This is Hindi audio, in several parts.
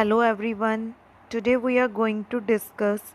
Hello everyone. Today we are going to discuss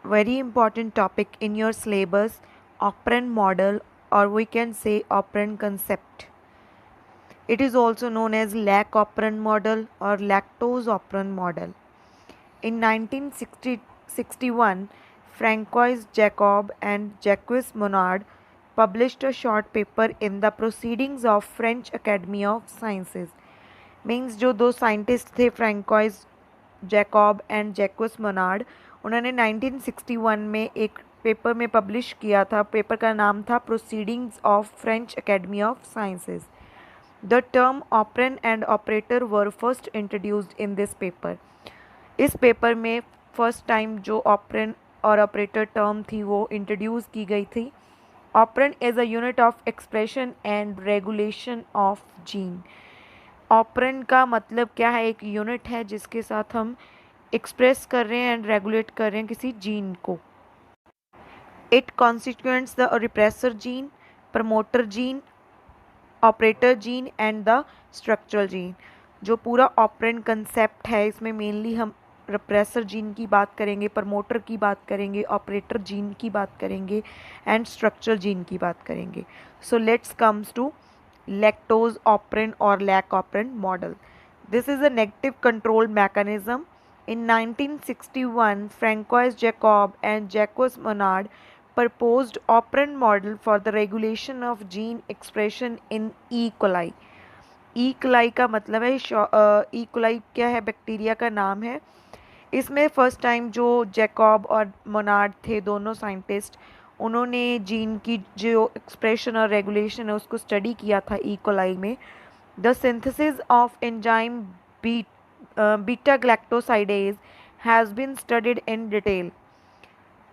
very important topic in your syllabus, operand model, or we can say operand concept. It is also known as lac operand model or lactose operand model. In 1961, Francois Jacob and Jacques Monod published a short paper in the Proceedings of French Academy of Sciences. Means जो दो साइंटिस्ट थे फ्रैंकोइस जैकॉब एंड जैक्वस मोनार्ड, उन्होंने 1961 में एक पेपर में पब्लिश किया था. पेपर का नाम था proceedings of French academy of sciences. The term operon and operator were first introduced in this paper. इस पेपर में फर्स्ट टाइम जो ऑपरेन और ऑपरेटर टर्म थी वो इंट्रोड्यूस की गई थी. Operon is a unit of expression and regulation of gene. Operand का मतलब क्या है? एक यूनिट है जिसके साथ हम एक्सप्रेस कर रहे हैं एंड रेगुलेट कर रहे हैं किसी जीन को. It constituents the repressor gene, promoter gene, operator gene and the structural gene. जो पूरा ऑपरेंड कंसेप्ट है इसमें मेनली हम रिप्रेसर जीन की बात करेंगे, प्रमोटर की बात करेंगे, ऑपरेटर जीन की बात करेंगे एंड स्ट्रक्चरल जीन की बात करेंगे. So let's comes to lactose operand or lac operand model. This is a negative control mechanism. In 1961, Francois Jacob and Jacques Monod proposed operand model for the regulation of gene expression in E. coli. E. coli का मतलब है E. coli क्या है? बैक्टीरिया का नाम है. इसमें फर्स्ट टाइम जो जैकॉब और मोनार्ड थे, दोनों साइंटिस्ट, उन्होंने जीन की जो एक्सप्रेशन और रेगुलेशन है उसको स्टडी किया था ई कोलाई में. The synthesis of enzyme beta galactosidase has been studied in detail.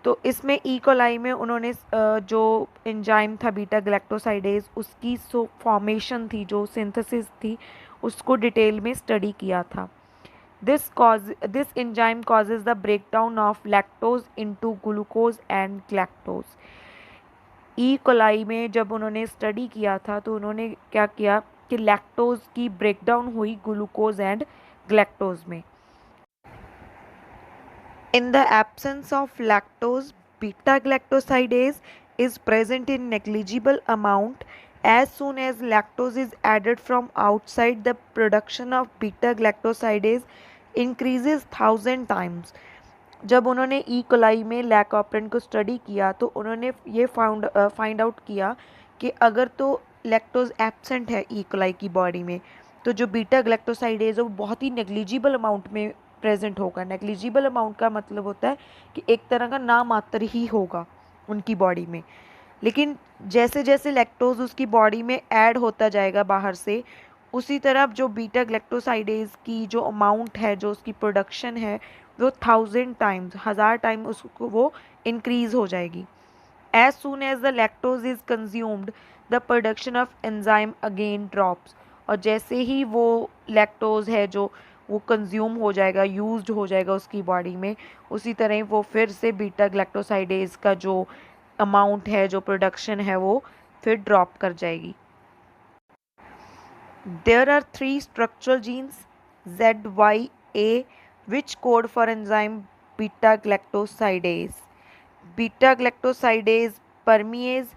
तो इसमें ई कोलाई में उन्होंने जो एंजाइम था बीटा ग्लैक्टोसाइडेज उसकी फॉर्मेशन थी, जो सिंथेसिस थी, उसको डिटेल में स्टडी किया था. This enzyme causes the breakdown of lactose into glucose and galactose. E coli में जब उन्होंने स्टडी किया था तो उन्होंने क्या किया कि लैक्टोज की ब्रेकडाउन हुई ग्लूकोज एंड ग्लैक्टोज में. In the absence of lactose, beta-galactosidase is present in negligible amount. As soon as lactose is added from outside, the production of beta-galactosidase increases 1000 times. जब उन्होंने ई कोलाई में लैक ऑपरेंड को स्टडी किया तो उन्होंने ये फाइंड आउट किया कि अगर तो लैक्टोज एब्सेंट है ई कोलाई की बॉडी में तो जो बीटा ग्लैक्टोसाइडेज है वो बहुत ही नेग्लिजिबल अमाउंट में प्रेजेंट होगा. नेग्लिजिबल अमाउंट का मतलब होता है कि एक तरह का नामात्र ही होगा उनकी बॉडी में. लेकिन जैसे जैसे लैक्टोज उसकी बॉडी में ऐड होता जाएगा बाहर से, उसी तरह जो बीटा ग्लैक्टोसाइडेज की जो अमाउंट है, जो उसकी प्रोडक्शन है, वो 1000 टाइम्स, 1000 टाइम उसको वो इंक्रीज हो जाएगी. As soon as the lactose is consumed the production of enzyme again drops. और जैसे ही वो लैक्टोज है जो वो कंज्यूम हो जाएगा, यूज्ड हो जाएगा उसकी बॉडी में, उसी तरह वो फिर से बीटा ग्लैक्टोसाइडेज का जो अमाउंट है, जो प्रोडक्शन है, वो फिर ड्रॉप कर जाएगी. There are 3 structural genes ZYA which code for enzyme beta-galactosidase, beta-galactosidase permease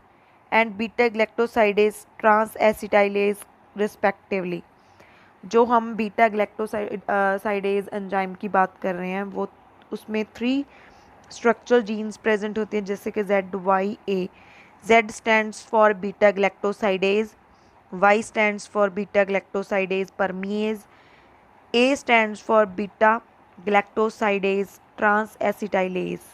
and beta-galactosidase transacetylase respectively. जो हम बीटा ग्लैक्टोसाइडेज एंजाइम की बात कर रहे हैं वो उसमें 3 स्ट्रक्चरल जीन्स प्रेजेंट होते हैं जैसे कि ZYA. Z stands for beta galactosidase, Y stands for beta galactosidase permease, A stands for beta galactosidase transacetylase.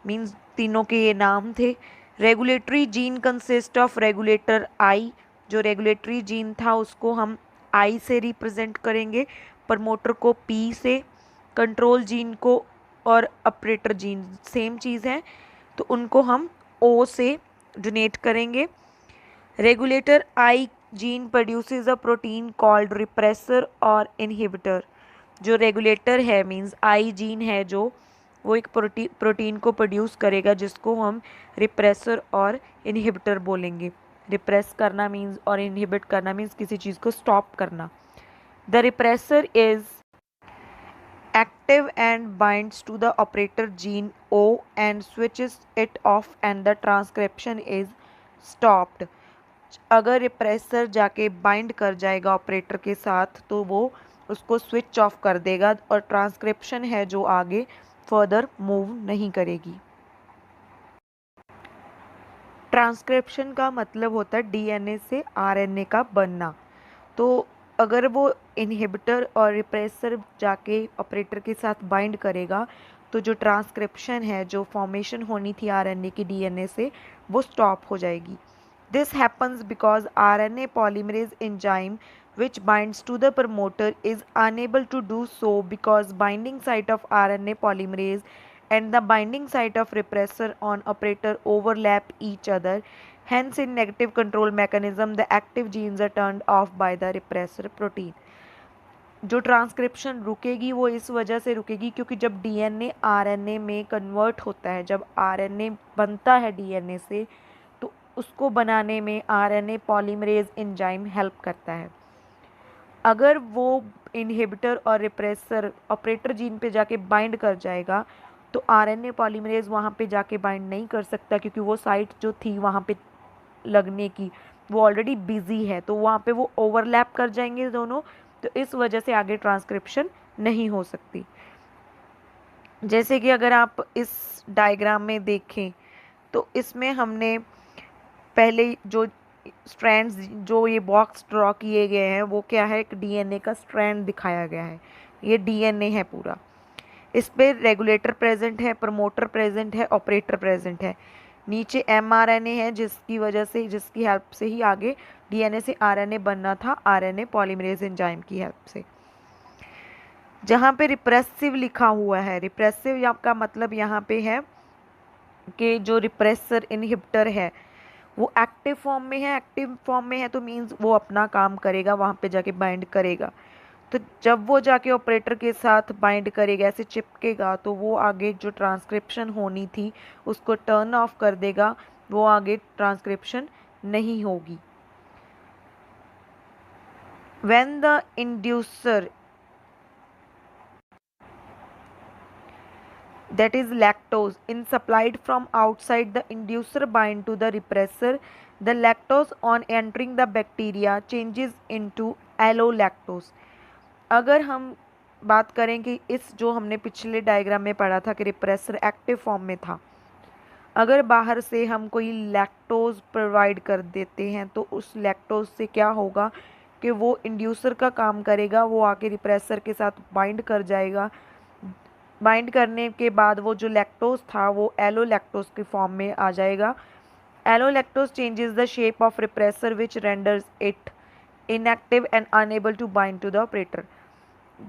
Means तीनों के ये नाम थे. Regulatory gene consist of regulator I. जो रेगुलेटरी जीन था उसको हम I से रिप्रेजेंट करेंगे, प्रमोटर को P से, कंट्रोल जीन को और ऑपरेटर जीन सेम चीज़ है तो उनको हम O से डोनेट करेंगे. Regulator I gene produces a protein called repressor और inhibitor. जो रेगुलेटर है मीन्स I जीन है जो वो एक प्रोटीन को प्रोड्यूस करेगा जिसको हम रिप्रेसर और इनहिबिटर बोलेंगे. रिप्रेस करना मीन्स और इनहिबिट करना मीन्स किसी चीज़ को स्टॉप करना. The repressor is active and binds to the operator gene O and switches it off and the transcription is stopped. अगर रिप्रेसर जाके बाइंड कर जाएगा ऑपरेटर के साथ तो वो उसको स्विच ऑफ कर देगा और ट्रांसक्रिप्शन है जो आगे फर्दर मूव नहीं करेगी। ट्रांसक्रिप्शन का मतलब होता है डीएनए से आरएनए का बनना। तो अगर वो इनहिबिटर और रिप्रेसर जाके ऑपरेटर के साथ बाइंड करेगा तो जो ट्रांसक्रिप्शन है, जो फॉर्मेशन होनी थी आरएनए की डीएनए से, वो स्टॉप हो जाएगी। This happens because RNA polymerase enzyme which binds to the promoter is unable to do so because binding site of RNA polymerase and the binding site of repressor on operator overlap each other. Hence, in negative control mechanism, the active genes are turned off by the repressor protein. जो ट्रांसक्रिप्शन रुकेगी वो इस वजह से रुकेगी क्योंकि जब डीएनए आरएनए में कन्वर्ट होता है, जब आरएनए बनता है डीएनए से, तो उसको बनाने में आरएनए पॉलीमरेज एंजाइम हेल्प करता है। अगर वो इनहिबिटर और रिप्रेसर ऑपरेटर जीन पे जाके बाइंड कर जाएगा तो आरएनए पॉलीमरेज वहाँ पे जाके बाइंड नहीं कर सकता क्योंकि वो साइट जो थी वहाँ पे लगने की वो ऑलरेडी बिजी है, तो वहाँ पे वो ओवरलैप कर जाएंगे दोनों, तो इस वजह से आगे ट्रांसक्रिप्शन नहीं हो सकती। जैसे कि अगर आप इस डायग्राम में देखें तो इसमें हमने पहले जो स्ट्रैंड्स, जो ये बॉक्स ड्रॉ किए गए हैं, वो क्या है, एक डीएनए का स्ट्रैंड दिखाया गया है। ये डीएनए है पूरा, इस पे रेगुलेटर प्रेजेंट है, प्रमोटर प्रेजेंट है, ऑपरेटर प्रेजेंट है। नीचे एमआरएनए है जिसकी वजह से, जिसकी हेल्प से ही आगे डीएनए से आरएनए बनना था, आरएनए पॉलीमरेज एंजाइम की हेल्प से। जहाँ पे रिप्रेसिव लिखा हुआ है, रिप्रेसिव का मतलब यहाँ पे है कि जो रिप्रेसर इनहिबिटर है वो एक्टिव फॉर्म में है। एक्टिव फॉर्म में है तो मीन्स वो अपना काम करेगा, वहाँ पे जाके बाइंड करेगा। तो जब वो जाके ऑपरेटर के साथ बाइंड करेगा, ऐसे चिपकेगा, तो वो आगे जो ट्रांसक्रिप्शन होनी थी उसको टर्न ऑफ कर देगा, वो आगे ट्रांसक्रिप्शन नहीं होगी। When the inducer, that is lactose, is supplied from outside, the inducer bind to the repressor. The lactose on entering the bacteria changes into allolactose. अगर हम बात करें कि इस जो हमने पिछले डायग्राम में पढ़ा था कि रिप्रेसर एक्टिव फॉर्म में था, अगर बाहर से हम कोई लैक्टोज प्रोवाइड कर देते हैं तो उस लैक्टोज से क्या होगा कि वो इंड्यूसर का काम करेगा, वो आके रिप्रेसर के साथ बाइंड कर जाएगा। बाइंड करने के बाद वो जो लैक्टोज था वो एलोलैक्टोज के फॉर्म में आ जाएगा। Allolactose changes the shape of repressor which renders it inactive and unable to bind to the operator.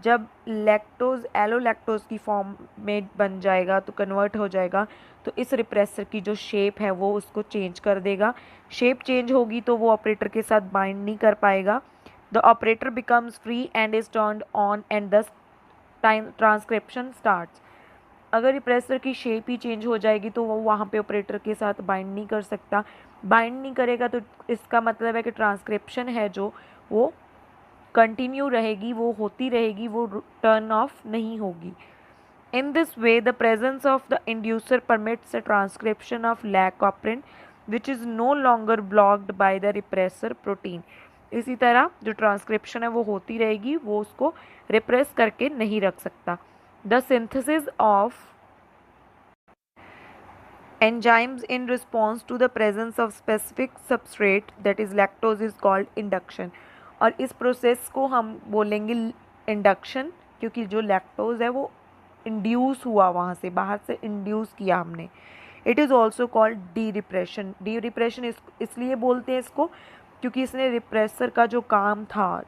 जब लैक्टोज एलोलैक्टोज की फॉर्म में बन जाएगा, तो कन्वर्ट हो जाएगा, तो इस रिप्रेसर की जो शेप है वो उसको चेंज कर देगा। शेप चेंज होगी तो वो ऑपरेटर के साथ बाइंड नहीं कर पाएगा। The operator becomes free and is turned on and the transcription starts. अगर रिप्रेसर की शेप ही चेंज हो जाएगी तो वो वहाँ पे ऑपरेटर के साथ बाइंड नहीं कर सकता। बाइंड नहीं करेगा तो इसका मतलब है कि ट्रांसक्रिप्शन है जो वो कंटिन्यू रहेगी, वो होती रहेगी, वो टर्न ऑफ नहीं होगी। In this way, the presence of the inducer permits the transcription of lac operin, which is no longer blocked by the repressor protein. इसी तरह जो ट्रांसक्रिप्शन है वो होती रहेगी, वो उसको रिप्रेस करके नहीं रख सकता। The synthesis of enzymes in response to the presence of specific substrate, that is lactose, is called induction. और इस प्रोसेस को हम बोलेंगे इंडक्शन, क्योंकि जो लैक्टोज है वो इंड्यूस हुआ, वहाँ से बाहर से इंड्यूस किया हमने। It is also called D repression. D repression इसलिए बोलते हैं इसको क्योंकि इसने रिप्रेसर का जो काम था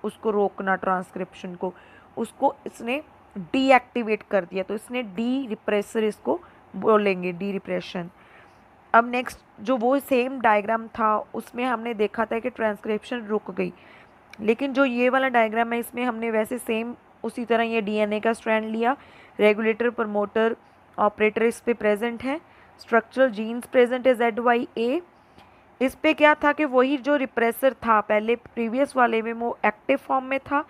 उसको रोकना, ट्रांसक्रिप्शन को, उसको इसने डीएक्टिवेट कर दिया, तो इसने डी रिप्रेसर इसको बोलेंगे, डी रिप्रेशन। अब नेक्स्ट जो वो सेम डायग्राम था उसमें हमने देखा था कि ट्रांसक्रिप्शन रुक गई, लेकिन जो ये वाला डायग्राम है इसमें हमने वैसे सेम उसी तरह ये डीएनए का स्ट्रैंड लिया, रेगुलेटर, प्रमोटर, ऑपरेटर इस पे प्रेजेंट है, स्ट्रक्चरल जीन्स प्रेजेंट है ZYA। इस पे क्या था कि वही जो रिप्रेसर था पहले प्रीवियस वाले में वो एक्टिव फॉर्म में था,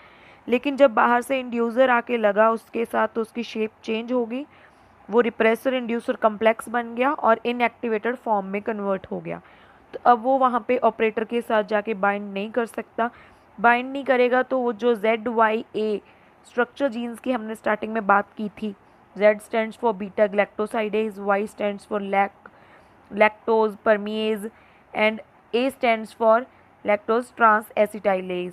लेकिन जब बाहर से इंड्यूसर आके लगा उसके साथ तो उसकी शेप चेंज हो गई, वो रिप्रेसर इंड्यूसर कम्प्लेक्स बन गया और इनएक्टिवेटेड फॉर्म में कन्वर्ट हो गया। तो अब वो वहाँ पे ऑपरेटर के साथ जाके बाइंड नहीं कर सकता। बाइंड नहीं करेगा तो वो जो ZYA स्ट्रक्चर जीन्स की हमने स्टार्टिंग में बात की थी, Z stands for beta galactosidase, Y stands for lactose permease and A stands for lactose transacetylase.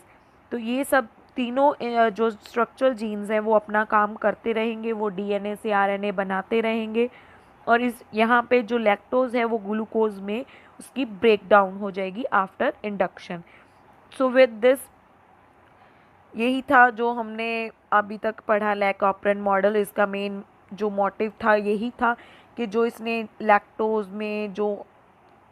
तो ये सब तीनों जो स्ट्रक्चरल जीन्स हैं वो अपना काम करते रहेंगे, वो डीएनए से आरएनए बनाते रहेंगे और इस यहाँ पे जो लैक्टोज है वो ग्लूकोज में उसकी ब्रेक डाउन हो जाएगी after induction. So with this यही था जो हमने अभी तक पढ़ा लैक ऑपरेंट मॉडल। इसका मेन जो मोटिव था यही था कि जो इसने लैक्टोज में जो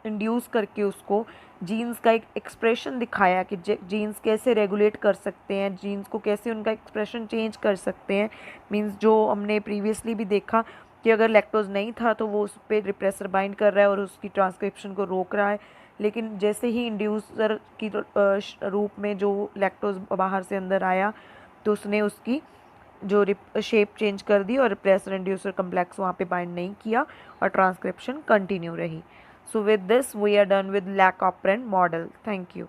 इंड्यूस करके उसको जीन्स का एक एक्सप्रेशन दिखाया कि जीन्स कैसे रेगुलेट कर सकते हैं, जीन्स को कैसे उनका एक्सप्रेशन चेंज कर सकते हैं। मींस जो हमने प्रीवियसली भी देखा कि अगर लैक्टोज नहीं था तो वो उस पर रिप्रेसर बाइंड कर रहा है और उसकी ट्रांसक्रिप्शन को रोक रहा है, लेकिन जैसे ही इंड्यूसर की रूप में जो लैक्टोज बाहर से अंदर आया तो उसने उसकी जो शेप चेंज कर दी और रिप्रेसर इंड्यूसर कम्प्लेक्स वहाँ पे बाइंड नहीं किया और ट्रांसक्रिप्शन कंटिन्यू रही। So with this we are done with lac operant model. Thank you.